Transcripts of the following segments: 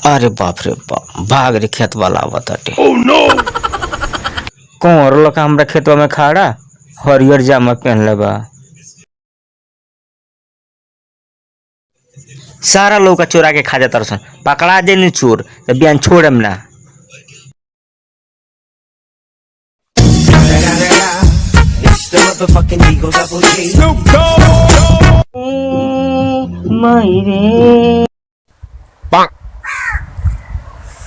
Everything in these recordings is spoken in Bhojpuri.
अरे बाप रे बाप, भाग रे खेत वाला आवताटे। ओह नो, कौन लका हमरा खेतवा में खड़ा हरियर जामा पहनले बा। सारा लोग का चोरा के खा जाता रसन, पकड़ा दे नी चोर तो बियान छोड़म ना।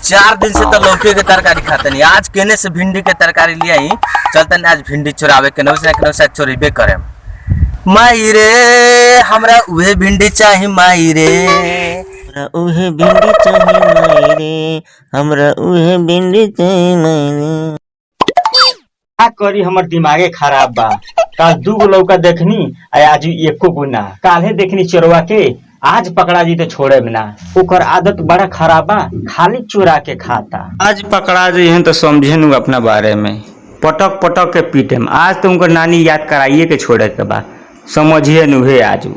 चार दिन से तो लौकी के तरकारी खाते नहीं, आज केने से भिंडी के तरकारी लिया ही चलते आज भिंडी चुरावे के नौसे चोरीबे करे। माई रे हमरा उहे भिंडी चाही, माई रे हमरा उहे भिंडी चाही, माई रे हमरा उहे भिंडी चाही, माई रे। का करी, हमर दिमागे खराब बा। कल 2 गो लौका देखनी आज एको गुना, काल्हे देखनी चोरवा के, आज पकड़ा जी तो छोड़े ना। ओकर आदत बड़ा खराब बा, खाली चुरा के खाता। आज पकड़ा जी तो समझे नु अपना बारे में, पटक पटक के पीटे। आज तो उनकर नानी याद कराइए के छोड़े के बा, समझिए नु है आज।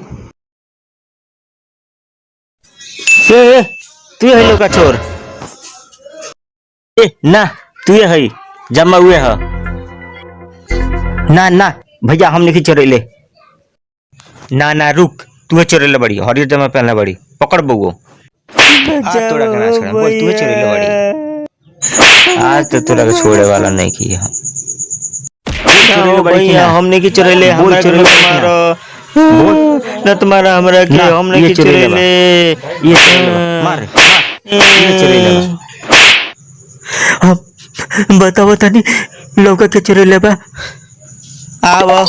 तू है लौका चोर? ना तू है जमा हुए है ना ना भैया, हम नहीं चोरेले। ना ना रुक, तू चोरेले बड़ी, हरियर जमा पहनले बड़ी, पकड़ बउओ। तोरा के नाच कर बोल, तू चोरेले बड़ी। आज तो तोरा के छोड़े वाला नहीं की हम। चोरेले बड़ी की हमने की चोरेले, हम चोरेले मारो बोल ना तुम्हारा हमरा के, हमने की चोरेले। ये मार ये चोरेले हम बताओ तनी लौका के चोरेले बा। आओ